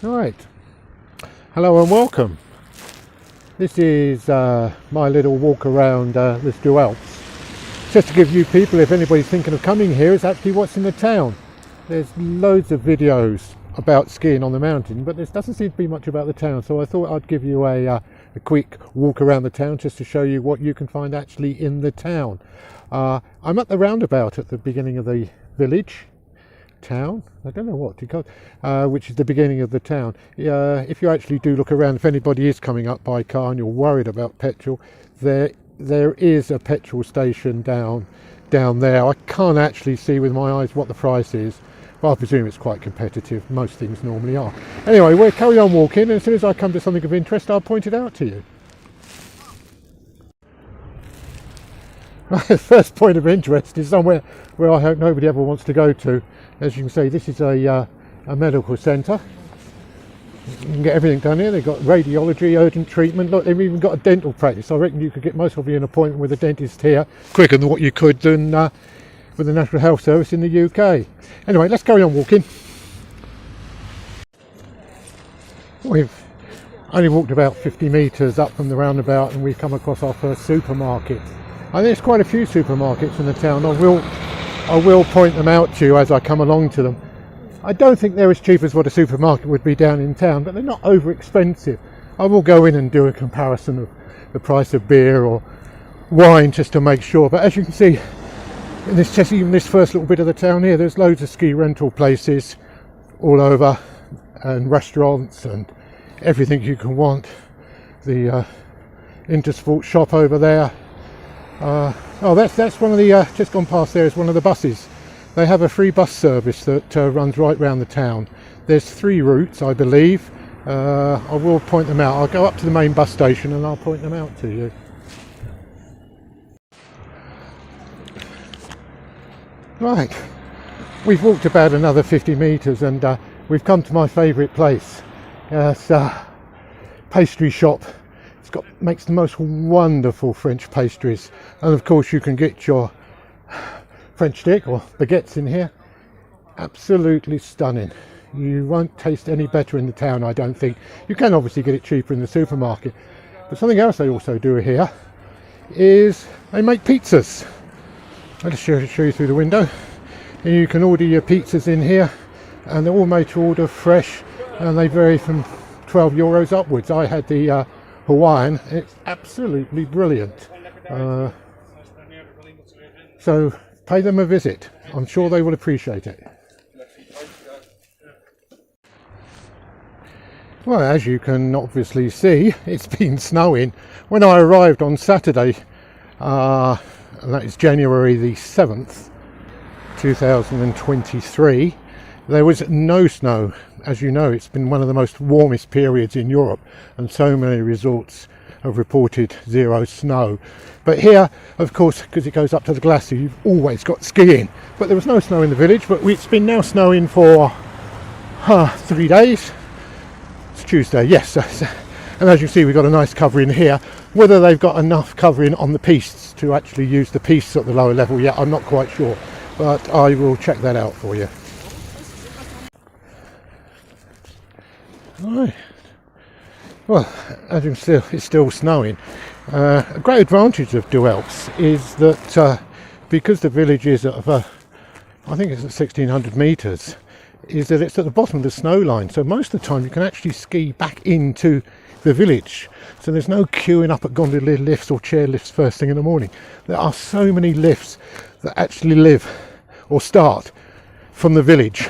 Right, hello and welcome. This is my little walk around the Alpes. Just to give you people, if anybody's thinking of coming here, it's actually what's in the town. There's loads of videos about skiing on the mountain, but there doesn't seem to be much about the town, so I thought I'd give you a quick walk around the town just to show you what you can find actually in the town. I'm at the roundabout at the beginning of the village. Town, I don't know what to call it, which is the beginning of the town. If you actually do look around, if anybody is coming up by car and you're worried about petrol, there is a petrol station down there. I can't actually see with my eyes what the price is, but I presume it's quite competitive. Most things normally are. Anyway, we'll carry on walking, and as soon as I come to something of interest, I'll point it out to you. The first point of interest is somewhere where I hope nobody ever wants to go to. As you can see, this is a medical centre. You can get everything done here. They've got radiology, urgent treatment. Look, they've even got a dental practice. I reckon you could get most of you an appointment with a dentist here quicker than what you could than with the National Health Service in the UK. Anyway, let's carry on walking. We've only walked about 50 metres up from the roundabout and we've come across our first supermarket. And there's quite a few supermarkets in the town. I will point them out to you as I come along to them. I don't think they're as cheap as what a supermarket would be down in town, but they're not over expensive. I will go in and do a comparison of the price of beer or wine just to make sure. But as you can see, in this first little bit of the town here, there's loads of ski rental places all over, and restaurants and everything you can want. The Intersport shop over there. That's one of the, just gone past there is one of the buses. They have a free bus service that runs right round the town. There's 3 routes, I believe. I will point them out. I'll go up to the main bus station and I'll point them out to you. Right, we've walked about another 50 metres and we've come to my favourite place. It's a pastry shop. Makes the most wonderful French pastries, and of course you can get your French stick or baguettes in here. Absolutely stunning. You won't taste any better in the town, I don't think. You can obviously get it cheaper in the supermarket, but something else they also do here is they make pizzas. I'll just show you through the window, and you can order your pizzas in here, and they're all made to order fresh, and they vary from €12 upwards. I had the Hawaiian. It's absolutely brilliant. So pay them a visit. I'm sure they will appreciate it. Well, as you can obviously see, it's been snowing. When I arrived on Saturday, and that is January the 7th, 2023, there was no snow. As you know, it's been one of the most warmest periods in Europe, and so many resorts have reported 0 snow. But here, of course, because it goes up to the glacier, you've always got skiing. But there was no snow in the village, but it's been now snowing for 3 days. It's Tuesday, yes. And as you see, we've got a nice covering here. Whether they've got enough covering on the pistes to actually use the pistes at the lower level yet, I'm not quite sure. But I will check that out for you. Right. Well, as you can see, it's still snowing. A great advantage of Alpes is that because the village is at I think it's at 1600 metres, is that it's at the bottom of the snow line. So most of the time you can actually ski back into the village. So there's no queuing up at gondola lifts or chair lifts first thing in the morning. There are so many lifts that actually live or start from the village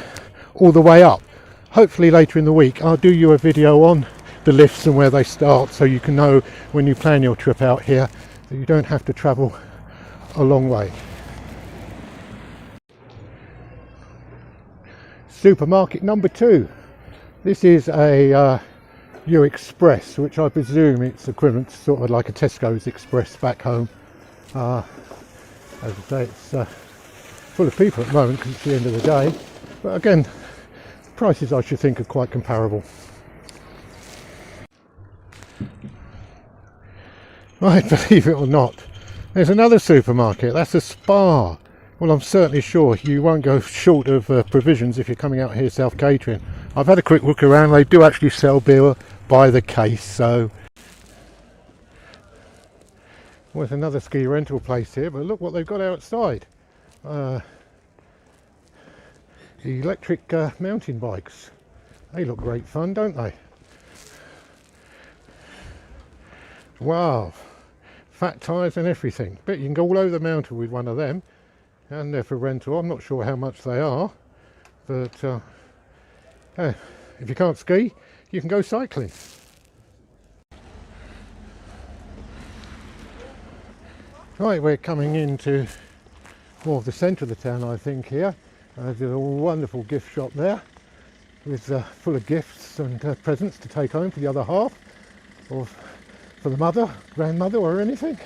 all the way up. Hopefully later in the week I'll do you a video on the lifts and where they start, so you can know when you plan your trip out here that you don't have to travel a long way. Supermarket number 2. This is a U Express, which I presume it's equivalent to sort of like a Tesco's Express back home. As I say, it's full of people at the moment because it's the end of the day, but again, prices I should think are quite comparable. Right, believe it or not, there's another supermarket. That's a Spar. Well, I'm certainly sure you won't go short of provisions if you're coming out here self-catering. I've had a quick look around. They do actually sell beer by the case, so there's another ski rental place here, but look what they've got outside. Electric mountain bikes. They look great fun, don't they? Wow, fat tyres and everything. Bet you can go all over the mountain with one of them, and they're for rental. I'm not sure how much they are, but if you can't ski, you can go cycling. Right, we're coming into more of the centre of the town, I think, here. There's a wonderful gift shop there with full of gifts and presents to take home for the other half, or for the mother, grandmother, or anything.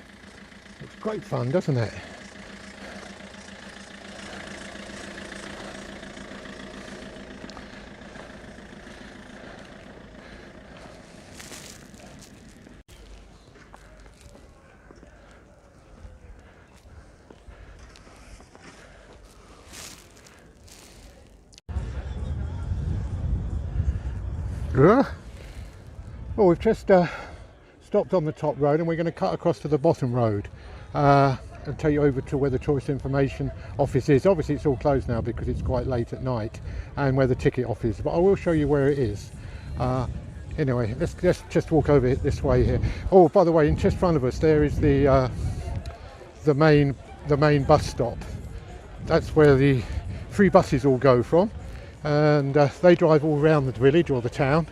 It's great fun, doesn't it? Well, we've just stopped on the top road and we're going to cut across to the bottom road and take you over to where the tourist information office is. Obviously it's all closed now because it's quite late at night, and where the ticket office is, but I will show you where it is. Anyway, let's just walk over this way here. Oh, by the way, in just in front of us there is the main bus stop. That's where the free buses all go from, and they drive all around the village or the town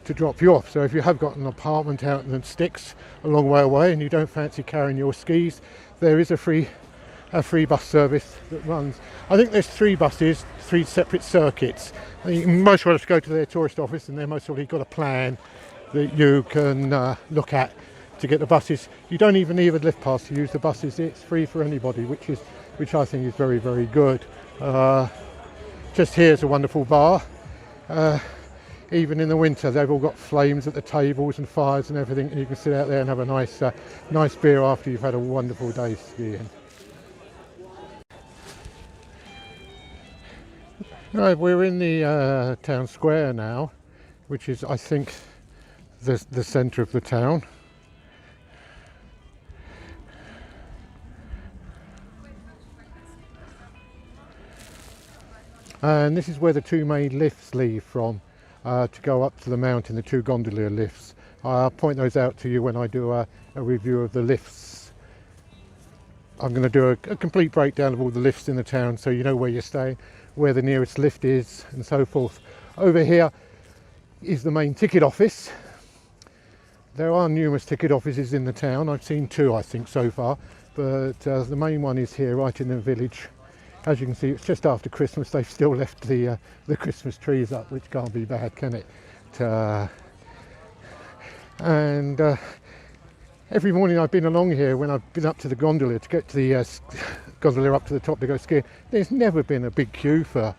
to drop you off. So if you have got an apartment out in the sticks a long way away and you don't fancy carrying your skis, there is a free bus service that runs. I think there's 3 buses, 3 separate circuits. You most well have to go to their tourist office, and they're most probably got a plan that you can look at to get the buses. You don't even need a lift pass to use the buses. It's free for anybody, which I think is very, very good. Just here's a wonderful bar. Even in the winter, they've all got flames at the tables and fires and everything, and you can sit out there and have a nice beer after you've had a wonderful day skiing. Right, we're in the town square now, which is, I think, the centre of the town. And this is where the 2 main lifts leave from to go up to the mountain, the 2 gondolier lifts. I'll point those out to you when I do a review of the lifts. I'm going to do a complete breakdown of all the lifts in the town, so you know where you're staying, where the nearest lift is, and so forth. Over here is the main ticket office. There are numerous ticket offices in the town. I've seen 2, I think, so far, but the main one is here, right in the village. As you can see, it's just after Christmas. They've still left the Christmas trees up, which can't be bad, can it? And every morning I've been along here, when I've been up to the gondola to get to the gondola up to the top to go skiing, there's never been a big queue for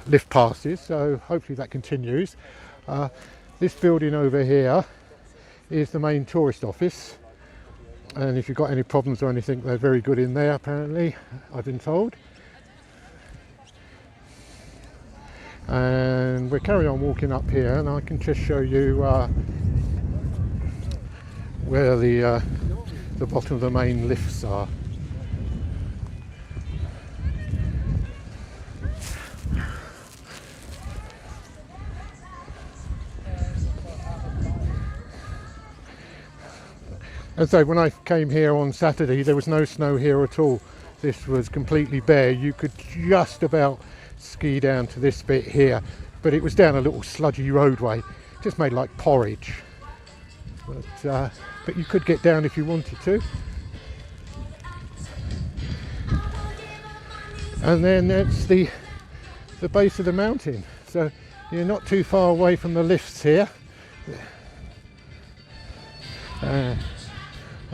lift passes, so hopefully that continues. This building over here is the main tourist office, and if you've got any problems or anything, they're very good in there, apparently, I've been told. And we're carrying on walking up here, and I can just show you where the bottom of the main lifts are. And so when I came here on Saturday, there was no snow here at all. This was completely bare. You could just about ski down to this bit here, but it was down a little sludgy roadway, just made like porridge. But you could get down if you wanted to. And then that's the base of the mountain. So you're not too far away from the lifts here.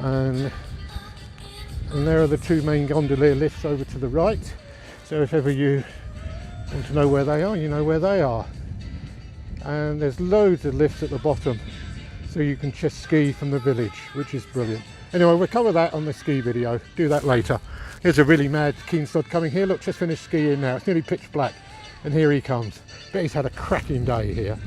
And there are the 2 main gondolier lifts over to the right. So if ever you want to know where they are, you know where they are. And there's loads of lifts at the bottom, so you can just ski from the village, which is brilliant. Anyway, we'll cover that on the ski video. Do that later. Here's a really mad keen sod coming here. Look, just finished skiing now. It's nearly pitch black. And here he comes. Bet he's had a cracking day here.